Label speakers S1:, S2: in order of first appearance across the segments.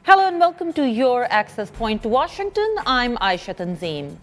S1: Hello and welcome to your Access Point to Washington. I'm Aisha Tanzim.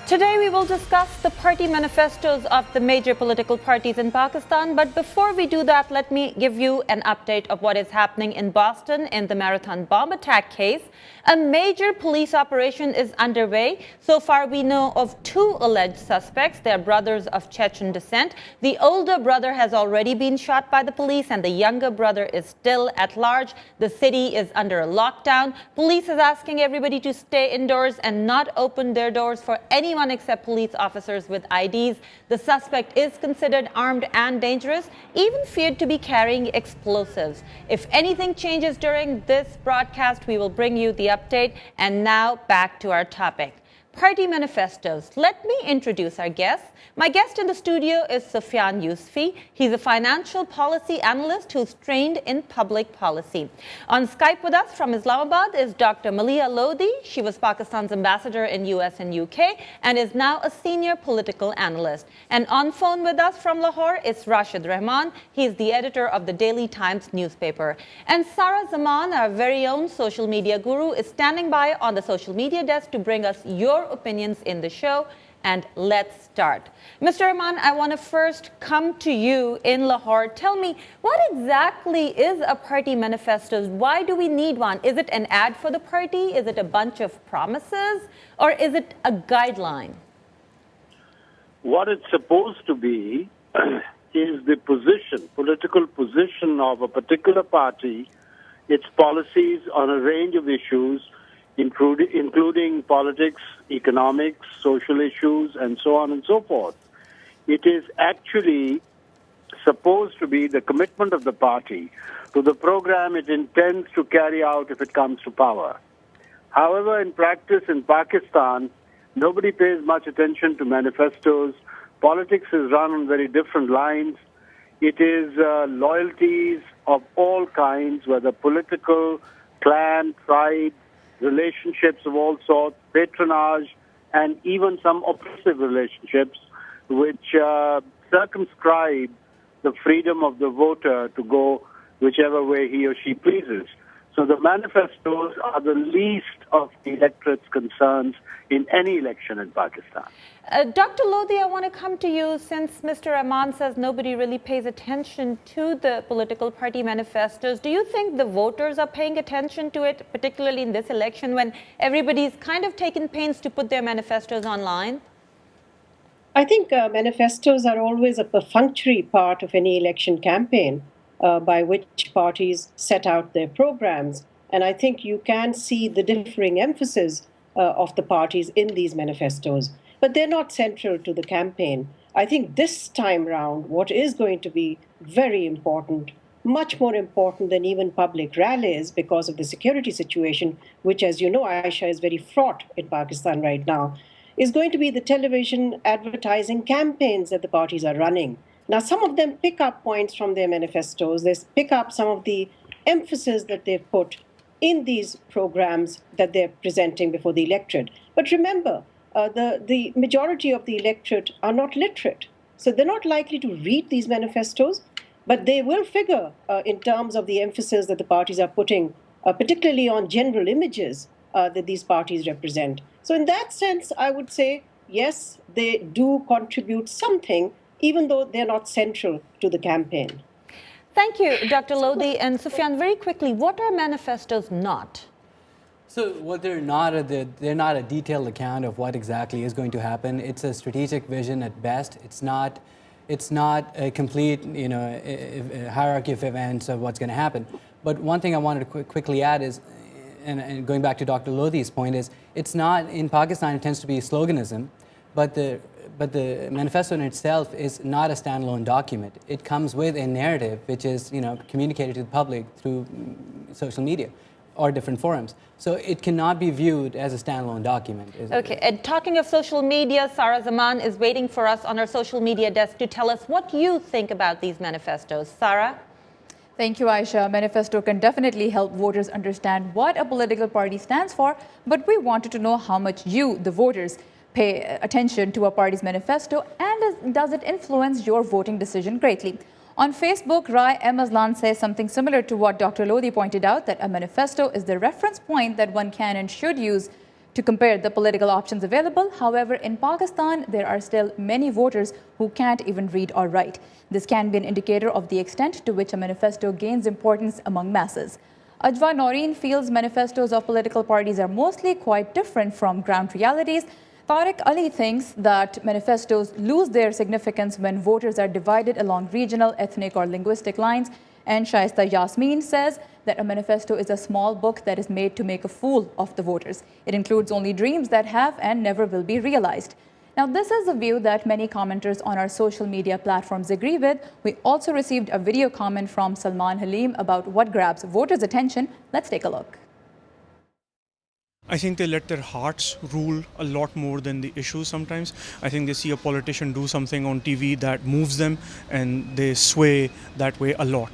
S1: Today we will discuss the party manifestos of the major political parties in Pakistan. But before we do that, let me give you an update of what is happening in Boston in the Marathon bomb attack case. A major police operation is underway. So far, we know of 2 alleged suspects. They are brothers of Chechen descent. The older brother has already been shot by the police, and the younger brother is still at large. The city is under a lockdown. Police is asking everybody to stay indoors and not open their doors for anyone except police officers with IDs. The suspect is considered armed and dangerous, even feared to be carrying explosives. If anything changes during this broadcast, we will bring you the update. And now back to our topic. Party manifestos. Let me introduce our guests. My guest in the studio is Sufyan Yusfi. He's a financial policy analyst who's trained in public policy. On Skype with us from Islamabad is Dr. Malia Lodhi. She was Pakistan's ambassador in US and UK and is now a senior political analyst. And on phone with us from Lahore is Rashid Rahman. He's the editor of the Daily Times newspaper. And Sarah Zaman, our very own social media guru, is standing by on the social media desk to bring us your opinions in the show. And let's start. Mr. Rahman, I want to first come to you in Lahore. Tell me, what exactly is a party manifesto? Why do we need one? Is it an ad for the party? Is it a bunch of promises? Or is it a guideline?
S2: What it's supposed to be is the position, political position of a particular party, its policies on a range of issues, including politics, economics, social issues, and so on and so forth. It is actually supposed to be the commitment of the party to the program it intends to carry out if it comes to power. However, in practice in Pakistan, nobody pays much attention to manifestos. Politics is run on very different lines. It is loyalties of all kinds, whether political, clan, tribe, relationships of all sorts, patronage, and even some oppressive relationships, which circumscribe the freedom of the voter to go whichever way he or she pleases. So the manifestos are the least of the electorate's concerns in any election in Pakistan.
S1: Dr. Lodhi, I want to come to you since Mr. Rahman says nobody really pays attention to the political party manifestos. Do you think the voters are paying attention to it, particularly in this election when everybody's kind of taken pains to put their manifestos online?
S3: I think manifestos are always a perfunctory part of any election campaign by which parties set out their programs. And I think you can see the differing emphasis of the parties in these manifestos. But they're not central to the campaign. I think this time round, what is going to be very important, much more important than even public rallies because of the security situation, which, as you know, Aisha, is very fraught in Pakistan right now, is going to be the television advertising campaigns that the parties are running. Now, some of them pick up points from their manifestos. They pick up some of the emphasis that they've put in these programs that they're presenting before the electorate. But remember, the majority of the electorate are not literate. So they're not likely to read these manifestos, but they will figure in terms of the emphasis that the parties are putting, particularly on general images that these parties represent. So in that sense, I would say, yes, they do contribute something, even though they're not central to the campaign.
S1: Thank you, Dr. Lodhi. And Sufyan, very quickly, what are manifestos not?
S4: So what they're not a detailed account of what exactly is going to happen. It's a strategic vision at best. It's not a complete a hierarchy of events of what's going to happen. But one thing I wanted to quickly add is, and going back to Dr. Lodhi's point, is it's not in Pakistan. It tends to be sloganism, but the manifesto in itself is not a standalone document. It comes with a narrative which is communicated to the public through social media or different forums. So it cannot be viewed as a standalone document.
S1: Okay, and talking of social media, Sarah Zaman is waiting for us on our social media desk to tell us what you think about these manifestos. Sarah?
S5: Thank you, Aisha. Manifesto can definitely help voters understand what a political party stands for, but we wanted to know how much you, the voters, pay attention to a party's manifesto, and does it influence your voting decision greatly? On Facebook, Rai Amazlan says something similar to what Dr. Lodhi pointed out, that a manifesto is the reference point that one can and should use to compare the political options available. However, in Pakistan, there are still many voters who can't even read or write. This can be an indicator of the extent to which a manifesto gains importance among masses. Ajwa Noreen feels manifestos of political parties are mostly quite different from ground realities. Tariq Ali thinks that manifestos lose their significance when voters are divided along regional, ethnic, or linguistic lines. And Shaista Yasmin says that a manifesto is a small book that is made to make a fool of the voters. It includes only dreams that have and never will be realized. Now, this is a view that many commenters on our social media platforms agree with. We also received a video comment from Salman Halim about what grabs voters' attention. Let's take a look.
S6: I think they let their hearts rule a lot more than the issues sometimes. I think they see a politician do something on TV that moves them and they sway that way a lot.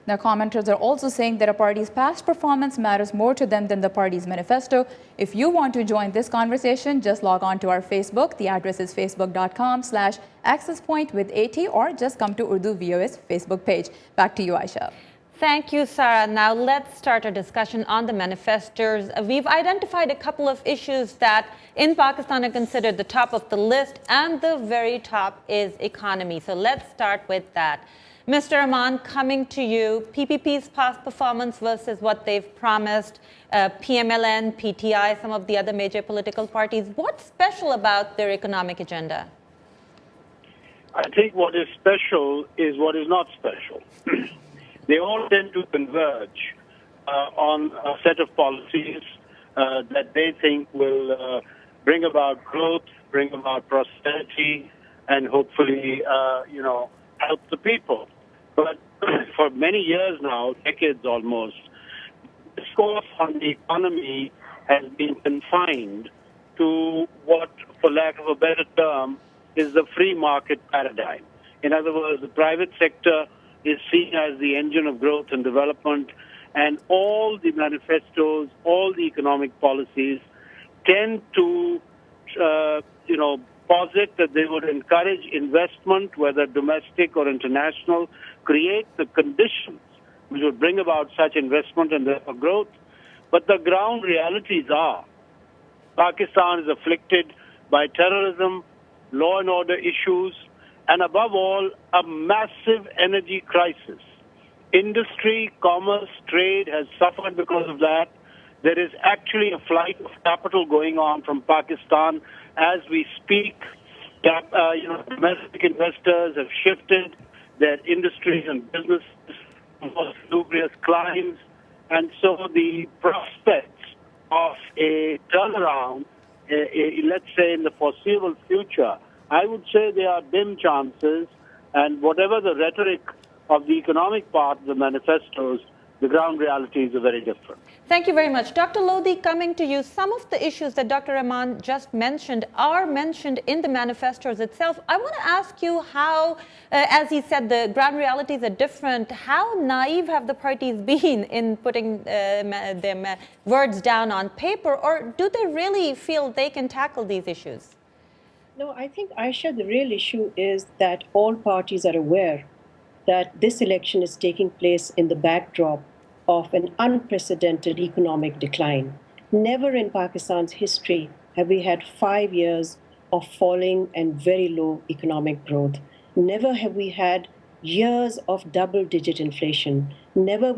S5: Now, commenters are also saying that a party's past performance matters more to them than the party's manifesto. If you want to join this conversation, just log on to our Facebook. The address is facebook.com/accesspointwith80, or just come to Urdu VOA's Facebook page. Back to you, Aisha.
S1: Thank you, Sarah. Now let's start our discussion on the manifestos. We've identified a couple of issues that in Pakistan are considered the top of the list, and the very top is economy. So let's start with that. Mr. Aman, coming to you, PPP's past performance versus what they've promised, PMLN, PTI, some of the other major political parties. What's special about their economic agenda?
S2: I think what is special is what is not special. They all tend to converge on a set of policies that they think will bring about growth, bring about prosperity, and hopefully, help the people. But for many years now, decades almost, discourse on the economy has been confined to what, for lack of a better term, is the free market paradigm. In other words, the private sector is seen as the engine of growth and development, and all the manifestos, all the economic policies tend to, posit that they would encourage investment, whether domestic or international, create the conditions which would bring about such investment and therefore growth. But the ground realities are Pakistan is afflicted by terrorism, law and order issues, and above all, a massive energy crisis. Industry, commerce, trade has suffered because of that. There is actually a flight of capital going on from Pakistan as we speak. Domestic investors have shifted their industries and businesses to more salubrious climes. And so the prospects of a turnaround, let's say in the foreseeable future, I would say there are dim chances, and whatever the rhetoric of the economic part of the manifestos, the ground realities are very different.
S1: Thank you very much. Dr. Lodhi, coming to you, some of the issues that Dr. Rahman just mentioned are mentioned in the manifestos itself. I want to ask you how, as he said, the ground realities are different. How naive have the parties been in putting their words down on paper, or do they really feel they can tackle these issues?
S3: No, I think, Aisha, the real issue is that all parties are aware that this election is taking place in the backdrop of an unprecedented economic decline. Never in Pakistan's history have we had 5 years of falling and very low economic growth. Never have we had years of double-digit inflation. Never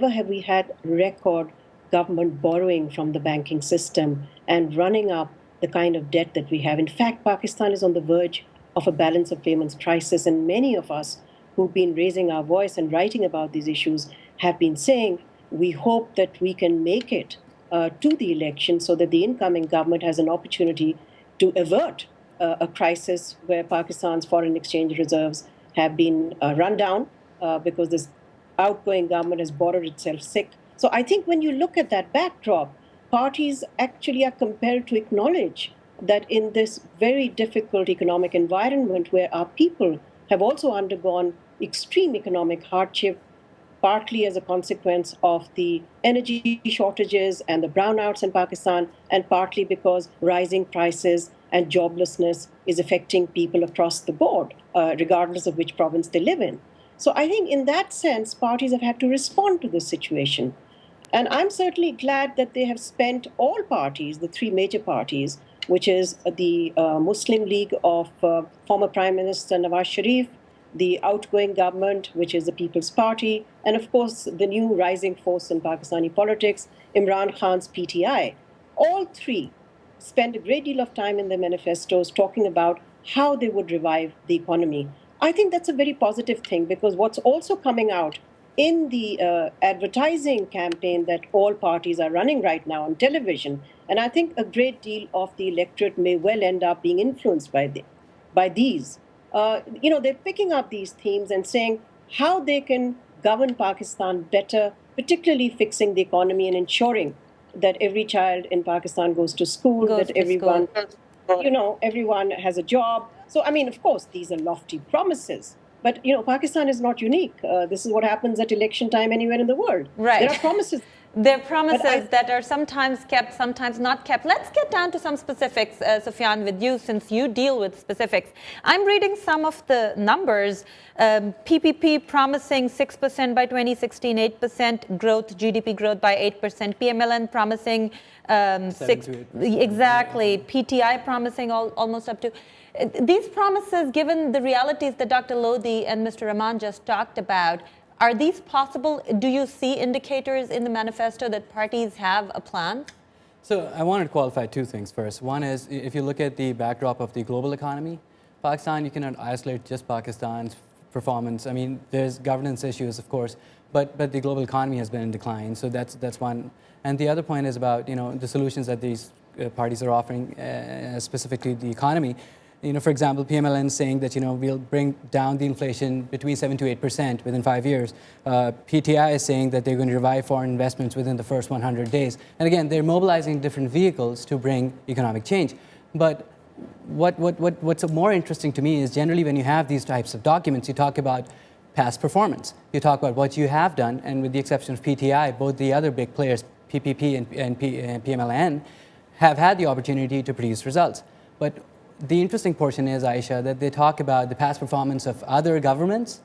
S3: have we had record government borrowing from the banking system and running up the kind of debt that we have. In fact, Pakistan is on the verge of a balance of payments crisis, and many of us who've been raising our voice and writing about these issues have been saying we hope that we can make it to the election so that the incoming government has an opportunity to avert a crisis where Pakistan's foreign exchange reserves have been run down because this outgoing government has borrowed itself sick. So I think when you look at that backdrop, parties actually are compelled to acknowledge that in this very difficult economic environment where our people have also undergone extreme economic hardship, partly as a consequence of the energy shortages and the brownouts in Pakistan, and partly because rising prices and joblessness is affecting people across the board, regardless of which province they live in. So I think in that sense, parties have had to respond to this situation. And I'm certainly glad that they have spent all parties, the three major parties, which is the Muslim League of former Prime Minister Nawaz Sharif, the outgoing government, which is the People's Party, and of course the new rising force in Pakistani politics, Imran Khan's PTI. All three spend a great deal of time in their manifestos talking about how they would revive the economy. I think that's a very positive thing because what's also coming out in the advertising campaign that all parties are running right now on television, and I think a great deal of the electorate may well end up being influenced by these. They're picking up these themes and saying how they can govern Pakistan better, particularly fixing the economy and ensuring that every child in Pakistan goes to school,
S1: Goes
S3: that
S1: to
S3: everyone,
S1: school.
S3: everyone has a job. So, I mean, of course, these are lofty promises. But, Pakistan is not unique. This is what happens at election time anywhere in the world.
S1: Right.
S3: There are promises.
S1: There are promises that are sometimes kept, sometimes not kept. Let's get down to some specifics, Sufyan, with you, since you deal with specifics. I'm reading some of the numbers. PPP promising 6% by 2016, 8% growth, GDP growth by 8%. PMLN promising 6. Exactly. PTI promising almost up to. These promises, given the realities that Dr. Lodhi and Mr. Rahman just talked about, are these possible? Do you see indicators in the manifesto that parties have a plan?
S4: So I wanted to qualify two things first. One is, if you look at the backdrop of the global economy, Pakistan, you cannot isolate just Pakistan's performance. I mean, there's governance issues, of course, but the global economy has been in decline. So that's one. And the other point is about the solutions that these parties are offering specific to the economy. For example, PMLN is saying that we'll bring down the inflation between 7 to 8% within 5 years. PTI is saying that they're going to revive foreign investments within the first 100 days. And again, they're mobilizing different vehicles to bring economic change. But what's more interesting to me is generally when you have these types of documents, you talk about past performance. You talk about what you have done, and with the exception of PTI, both the other big players, PPP and PMLN, have had the opportunity to produce results. But the interesting portion is, Aisha, that they talk about the past performance of other governments,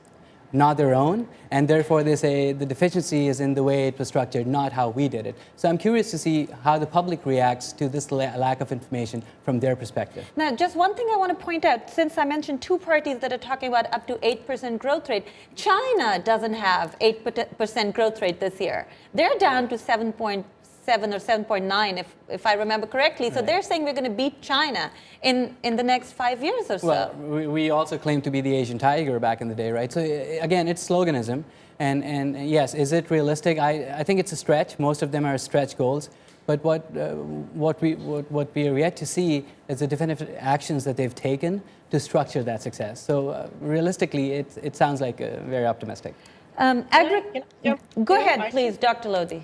S4: not their own, and therefore they say the deficiency is in the way it was structured, not how we did it. So I'm curious to see how the public reacts to this lack of information from their perspective.
S1: Now, just one thing I want to point out, since I mentioned two parties that are talking about up to 8% growth rate, China doesn't have 8% growth rate this year. They're down to 7.7 or 7.9, if I remember correctly. So they're saying we're going to beat China in the next 5 years or so.
S4: Well, we also claimed to be the Asian tiger back in the day, right? So again, it's sloganism. And yes, is it realistic? I think it's a stretch. Most of them are stretch goals. But what we are yet to see is the definitive actions that they've taken to structure that success. So realistically, it sounds like very optimistic.
S1: Go ahead, please, Dr. Lodhi.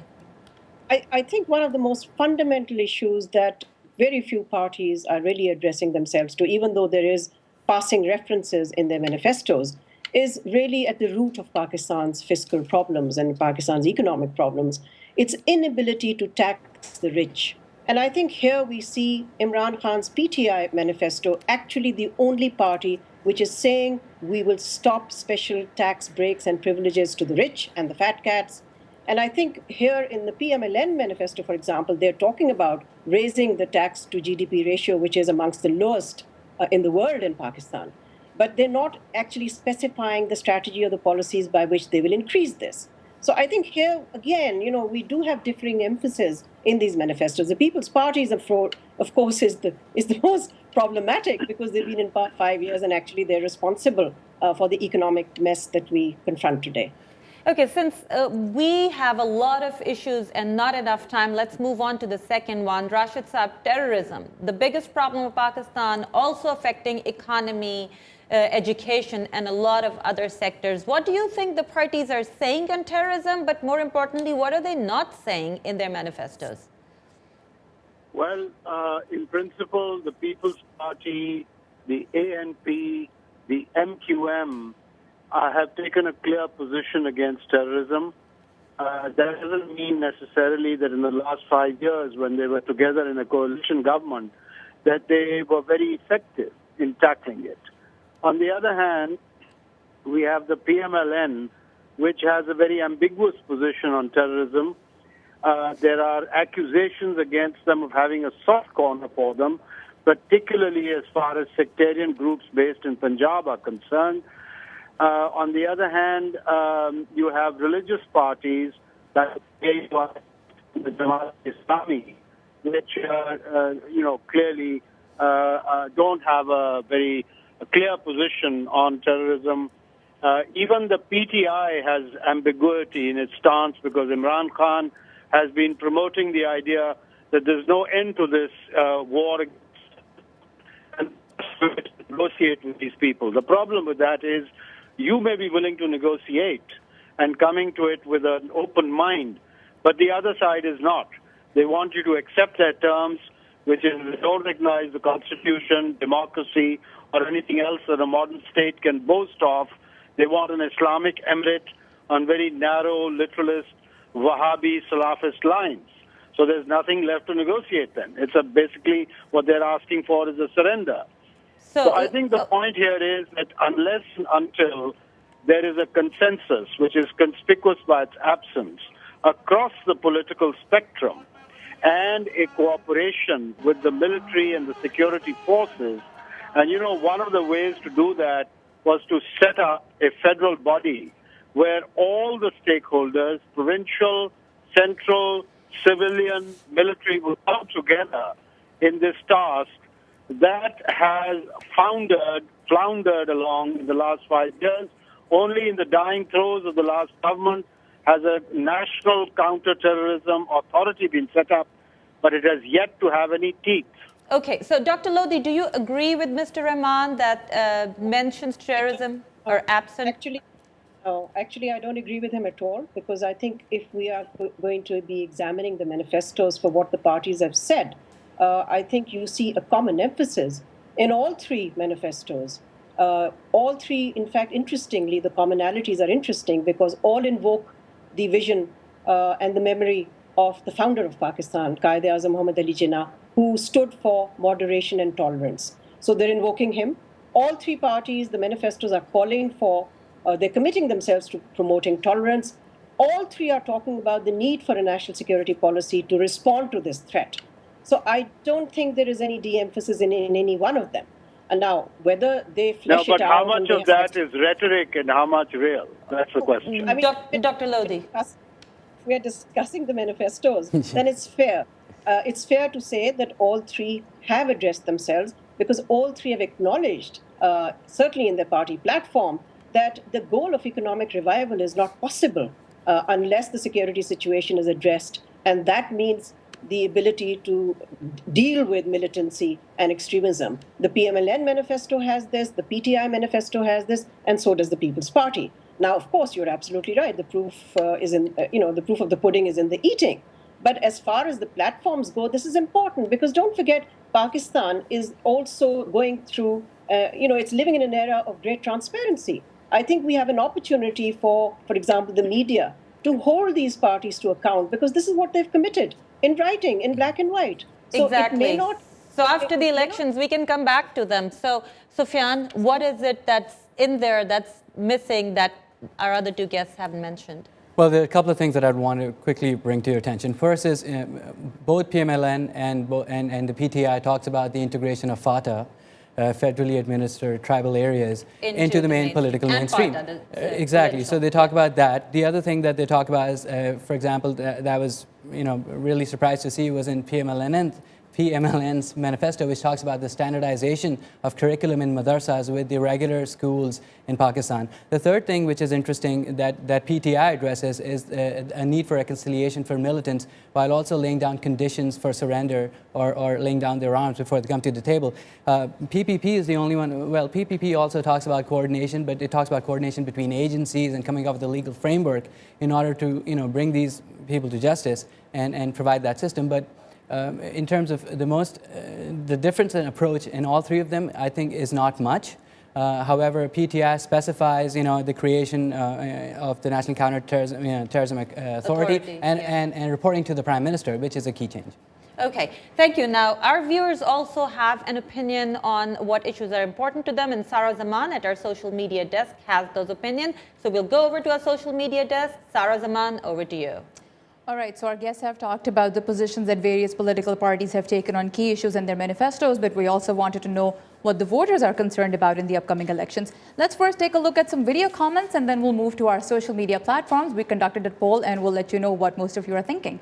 S3: I think one of the most fundamental issues that very few parties are really addressing themselves to, even though there is passing references in their manifestos, is really at the root of Pakistan's fiscal problems and Pakistan's economic problems. Its inability to tax the rich. And I think here we see Imran Khan's PTI manifesto actually the only party which is saying we will stop special tax breaks and privileges to the rich and the fat cats. And I think here in the PMLN manifesto, for example, they're talking about raising the tax to GDP ratio, which is amongst the lowest in the world in Pakistan. But they're not actually specifying the strategy or the policies by which they will increase this. So I think here, again, we do have differing emphasis in these manifestos. The People's Party, of course, is the most problematic because they've been in power 5 years and actually they're responsible for the economic mess that we confront today.
S1: Okay, since we have a lot of issues and not enough time, let's move on to the second one. Rashid Saab, terrorism, the biggest problem of Pakistan, also affecting economy, education, and a lot of other sectors. What do you think the parties are saying on terrorism, but more importantly, what are they not saying in their manifestos?
S2: Well, in principle, the People's Party, the ANP, the MQM have taken a clear position against terrorism. That doesn't mean necessarily that in the last 5 years, when they were together in a coalition government, that they were very effective in tackling it. On the other hand, we have the PMLN, which has a very ambiguous position on terrorism. There are accusations against them of having a soft corner for them, particularly as far as sectarian groups based in Punjab are concerned. On the other hand, you have religious parties like the Jamaat Islami, which clearly don't have a very clear position on terrorism. Even the PTI has ambiguity in its stance because Imran Khan has been promoting the idea that there's no end to this war and negotiate with these people. The problem with that is you may be willing to negotiate and coming to it with an open mind, but the other side is not. They want you to accept their terms, which is they don't recognize the Constitution, democracy, or anything else that a modern state can boast of. They want an Islamic emirate on very narrow, literalist, Wahhabi, Salafist lines. So there's nothing left to negotiate then. It's basically what they're asking for is a surrender. So I think the point here is that unless and until there is a consensus, which is conspicuous by its absence, across the political spectrum, and a cooperation with the military and the security forces, and one of the ways to do that was to set up a federal body where all the stakeholders, provincial, central, civilian, military, will come together in this task that has floundered along in the last 5 years. Only in the dying throes of the last government has a national counter-terrorism authority been set up, but it has yet to have any teeth.
S1: Okay, so Dr. Lodhi, do you agree with Mr. Rahman that mentions terrorism are absent?
S3: Actually, I don't agree with him at all, because I think if we are going to be examining the manifestos for what the parties have said, I think you see a common emphasis in all three manifestos. All three, in fact, interestingly, the commonalities are interesting because all invoke the vision and the memory of the founder of Pakistan, Quaid-e-Azam Muhammad Ali Jinnah, who stood for moderation and tolerance. So they're invoking him. All three parties, the manifestos are calling for, they're committing themselves to promoting tolerance. All three are talking about the need for a national security policy to respond to this threat. So I don't think there is any de-emphasis in any one of them. And now, whether they flesh it out...
S2: No, but how much of that is rhetoric and how much real? That's the question.
S3: I mean,
S1: Dr. Lodhi.
S3: We are discussing the manifestos, then it's fair. It's fair to say that all three have addressed themselves because all three have acknowledged, certainly in their party platform, that the goal of economic revival is not possible unless the security situation is addressed. And that means the ability to deal with militancy and extremism. The PMLN manifesto has this, the PTI manifesto has this, and so does the People's Party. Now, of course, you're absolutely right. The proof is in, the proof of the pudding is in the eating. But as far as the platforms go, this is important because don't forget, Pakistan is also going through, it's living in an era of great transparency. I think we have an opportunity for example, the media to hold these parties to account because this is what they've committed in writing, in black and white. So
S1: exactly.
S3: It may not,
S1: so after the elections, we can come back to them. So, Sufyan, what is it that's in there that's missing that our other two guests haven't mentioned?
S4: Well, there are a couple of things that I'd want to quickly bring to your attention. First is both PMLN and the PTI talks about the integration of FATA, federally administered tribal areas, into the main political mainstream. Exactly. So they talk about that. The other thing that they talk about is, for example, that was really surprised to see was in PMLN's manifesto, which talks about the standardization of curriculum in madrasas with the regular schools in Pakistan. The third thing, which is interesting, that PTI addresses is a need for reconciliation for militants while also laying down conditions for surrender or laying down their arms before they come to the table. PPP is the only one. Well, PPP also talks about coordination, but it talks about coordination between agencies and coming up with a legal framework in order to bring these people to justice and provide that system. But in terms of the difference in approach in all three of them, I think is not much. However, PTI specifies, the creation of the National Counterterrorism Terrorism Authority and reporting to the Prime Minister, which is a key change.
S1: Okay, thank you. Now, our viewers also have an opinion on what issues are important to them, and Sarah Zaman at our social media desk has those opinions. So we'll go over to our social media desk. Sarah Zaman, over to you.
S5: All right, so our guests have talked about the positions that various political parties have taken on key issues in their manifestos, but we also wanted to know what the voters are concerned about in the upcoming elections. Let's first take a look at some video comments, and then we'll move to our social media platforms. We conducted a poll, and we'll let you know what most of you are thinking.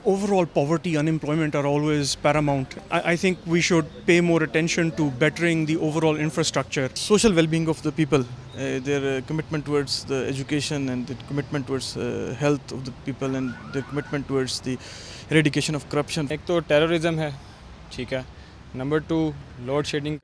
S6: Overall poverty, unemployment are always paramount. I think we should pay more attention to bettering the overall infrastructure.
S7: Social well-being of the people, their commitment towards the education and the commitment towards health of the people and their commitment towards the eradication of corruption.
S8: एक तो terrorism है, ठीक है. Number 2, load shedding.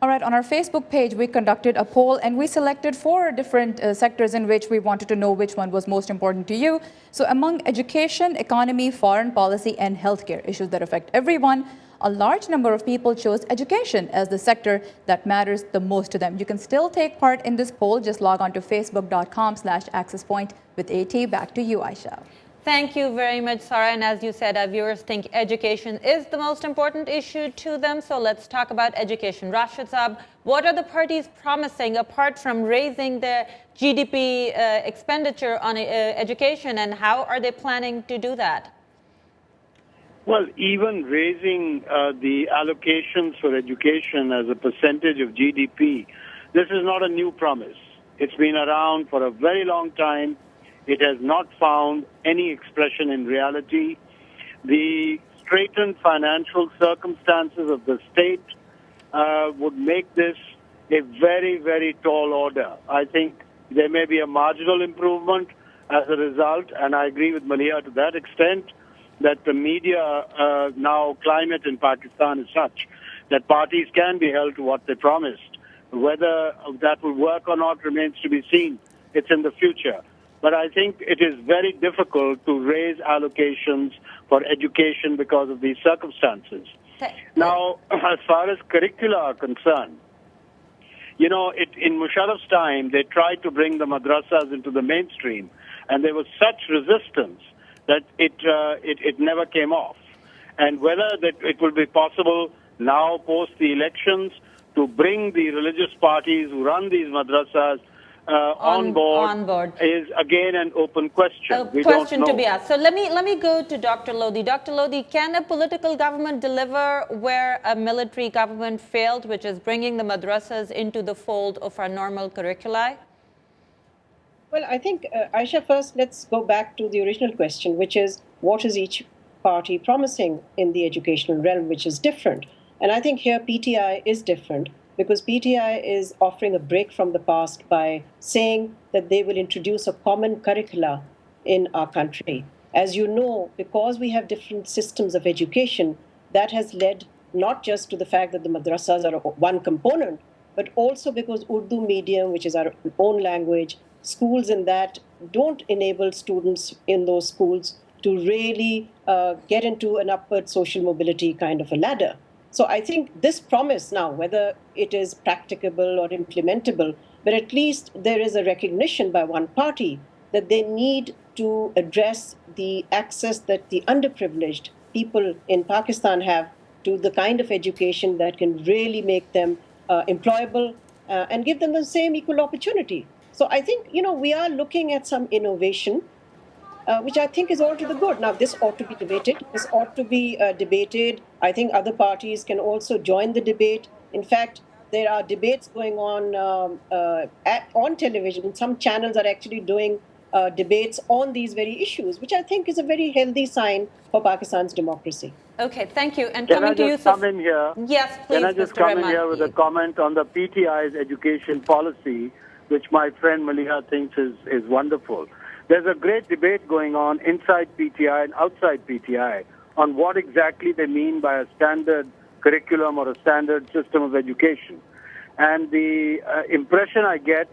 S5: All right, on our Facebook page, we conducted a poll and we selected 4 different sectors in which we wanted to know which one was most important to you. So among education, economy, foreign policy, and healthcare, issues that affect everyone, a large number of people chose education as the sector that matters the most to them. You can still take part in this poll. Just log on to facebook.com/accesspoint with AT. Back to you, Aisha.
S1: Thank you very much, Sarah. And as you said, our viewers think education is the most important issue to them. So let's talk about education. Rashid Saab, what are the parties promising apart from raising their GDP expenditure on education, and how are they planning to do that?
S2: Well, even raising the allocations for education as a percentage of GDP, this is not a new promise. It's been around for a very long time. It has not found any expression in reality. The straitened financial circumstances of the state would make this a very, very tall order. I think there may be a marginal improvement as a result, and I agree with Maliha to that extent, that the media now climate in Pakistan is such that parties can be held to what they promised. Whether that will work or not remains to be seen. It's in the future. But I think it is very difficult to raise allocations for education because of these circumstances. Now, as far as curricula are concerned, in Musharraf's time, they tried to bring the madrasas into the mainstream, and there was such resistance that it never came off. And whether that it will be possible now, post the elections, to bring the religious parties who run these madrasas on board is again an open question.
S1: A question to be asked. So let me go to Dr. Lodhi. Dr. Lodhi, can a political government deliver where a military government failed, which is bringing the madrasas into the fold of our normal curricula?
S3: Well, I think, Aisha, first let's go back to the original question, which is what is each party promising in the educational realm, which is different. And I think here PTI is different, because PTI is offering a break from the past by saying that they will introduce a common curricula in our country. As you know, because we have different systems of education, that has led not just to the fact that the madrasas are one component, but also because Urdu medium, which is our own language, schools in that don't enable students in those schools to really get into an upward social mobility kind of a ladder. So I think this promise now, whether it is practicable or implementable, but at least there is a recognition by one party that they need to address the access that the underprivileged people in Pakistan have to the kind of education that can really make them employable and give them the same equal opportunity. So I think, we are looking at some innovation, which I think is all to the good. Now, this ought to be debated. This ought to be debated. I think other parties can also join the debate. In fact, there are debates going on television. Some channels are actually doing debates on these very issues, which I think is a very healthy sign for Pakistan's democracy.
S1: Okay, thank you. And
S2: Can
S1: coming
S2: I
S1: to you,
S2: just come in here?
S1: Yes, please,
S2: Can I just
S1: Mr.
S2: come in
S1: Rahman.
S2: here with a comment on the PTI's education policy, which my friend Maliha thinks is wonderful. There's a great debate going on inside PTI and outside PTI on what exactly they mean by a standard curriculum or a standard system of education. And the impression I get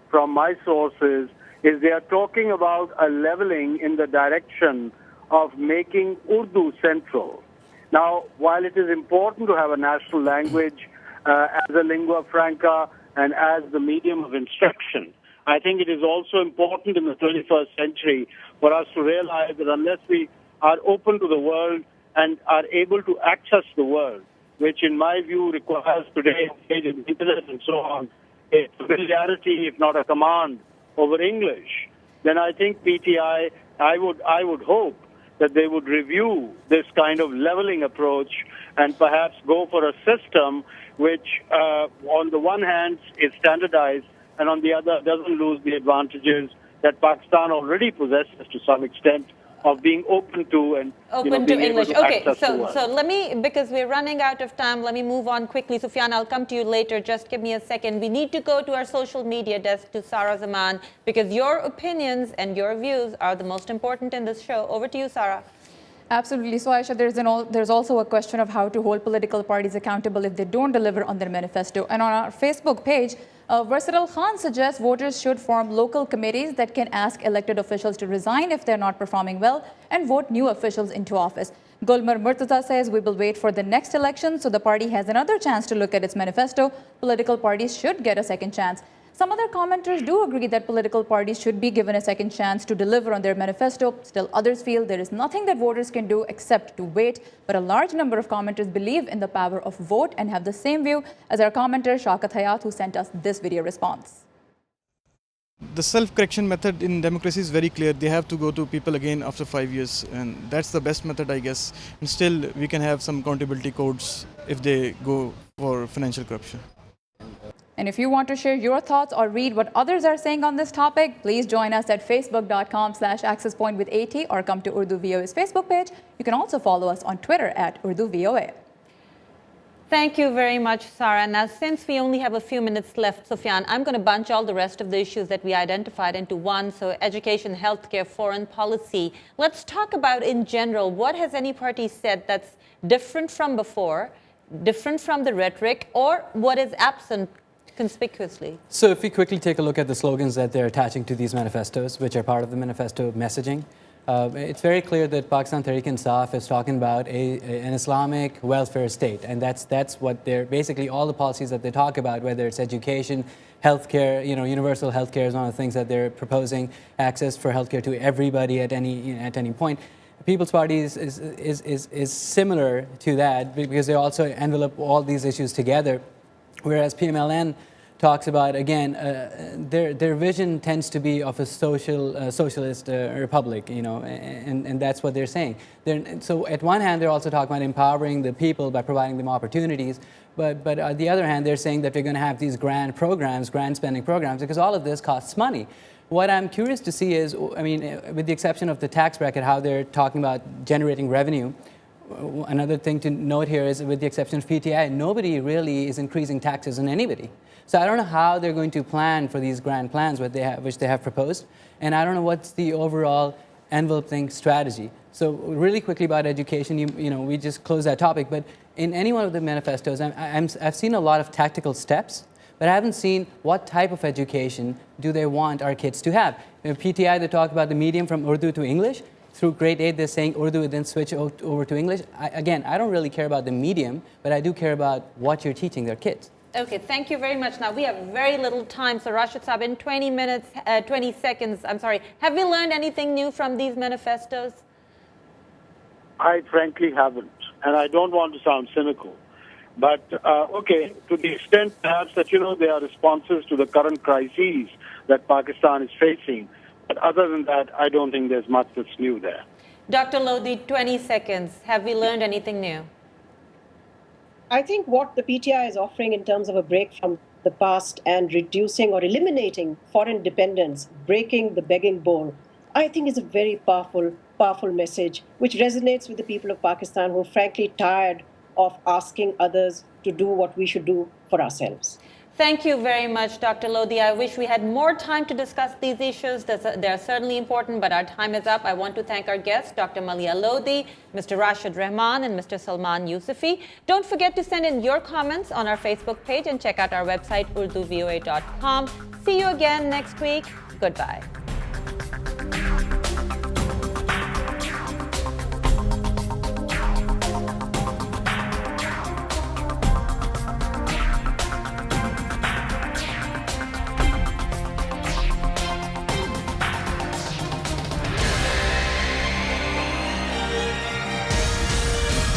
S2: from my sources is they are talking about a leveling in the direction of making Urdu central. Now, while it is important to have a national language as a lingua franca and as the medium of instruction, I think it is also important in the 21st century for us to realize that unless we are open to the world and are able to access the world, which in my view requires today in internet and so on, a familiarity, if not a command, over English, then I think PTI, I would hope that they would review this kind of leveling approach and perhaps go for a system which, on the one hand, is standardized and on the other doesn't lose the advantages that Pakistan already possesses to some extent of being open to and
S1: open to
S2: being able
S1: English.
S2: to
S1: Okay,
S2: access the world.
S1: so let me, because we're running out of time, let me move on quickly. Sufyan, I'll come to you later. Just give me a second. We need to go to our social media desk to Sarah Zaman because your opinions and your views are the most important in this show. Over to you, Sarah.
S5: Absolutely. So, Aisha, there's also a question of how to hold political parties accountable if they don't deliver on their manifesto. And on our Facebook page, Versatile Khan suggests voters should form local committees that can ask elected officials to resign if they're not performing well and vote new officials into office. Gulmar Murtaza says we will wait for the next election so the party has another chance to look at its manifesto. Political parties should get a second chance. Some other commenters do agree that political parties should be given a second chance to deliver on their manifesto. Still, others feel there is nothing that voters can do except to wait. But a large number of commenters believe in the power of vote and have the same view as our commenter Shaukat Hayat, who sent us this video response.
S7: The self-correction method in democracy is very clear. They have to go to people again after 5 years, and that's the best method, I guess. And still, we can have some accountability codes if they go for financial corruption.
S5: And if you want to share your thoughts or read what others are saying on this topic, please join us at facebook.com/accesspoint with AT or come to Urdu VOA's Facebook page. You can also follow us on Twitter at Urdu VOA.
S1: Thank you very much, Sarah. Now, since we only have a few minutes left, Sufyan, I'm going to bunch all the rest of the issues that we identified into one. So education, healthcare, foreign policy. Let's talk about, in general, what has any party said that's different from before, different from the rhetoric, or what is absent conspicuously?
S4: So if we quickly take a look at the slogans that they're attaching to these manifestos, which are part of the manifesto messaging, it's very clear that Pakistan Tehreek-e-Insaf is talking about an Islamic welfare state, and that's what they're basically all the policies that they talk about, whether it's education, healthcare, universal healthcare is one of the things that they're proposing, access for healthcare to everybody at any point. The People's Party is similar to that because they also envelop all these issues together. Whereas PMLN talks about, again, their vision tends to be of a socialist republic, and that's what they're saying. So at one hand, they're also talking about empowering the people by providing them opportunities, but on the other hand, they're saying that we're going to have these grand spending programs, because all of this costs money. What I'm curious to see is, with the exception of the tax bracket, how they're talking about generating revenue. Another thing to note here is, with the exception of PTI, nobody really is increasing taxes on anybody. So I don't know how they're going to plan for these grand plans which they have proposed, and I don't know what's the overall enveloping strategy. So really quickly about education, we just closed that topic, but in any one of the manifestos, I've seen a lot of tactical steps, but I haven't seen what type of education do they want our kids to have. In PTI, they talk about the medium from Urdu to English. Through grade 8, they're saying Urdu and then switch over to English. I don't really care about the medium, but I do care about what you're teaching their kids.
S1: Okay, thank you very much. Now, we have very little time, so Rashid Saab, in 20 seconds, have we learned anything new from these manifestos?
S2: I frankly haven't, and I don't want to sound cynical. But, to the extent perhaps that, they are responses to the current crises that Pakistan is facing. But other than that, I don't think there's much that's new there.
S1: Dr. Lodhi, 20 seconds. Have we learned anything new?
S3: I think what the PTI is offering in terms of a break from the past and reducing or eliminating foreign dependence, breaking the begging bowl, I think is a very powerful message, which resonates with the people of Pakistan who are frankly tired of asking others to do what we should do for ourselves.
S1: Thank you very much, Dr. Lodhi. I wish we had more time to discuss these issues. They're certainly important, but our time is up. I want to thank our guests, Dr. Malia Lodhi, Mr. Rashid Rehman, and Mr. Salman Yousufi. Don't forget to send in your comments on our Facebook page and check out our website, urduvoa.com. See you again next week. Goodbye.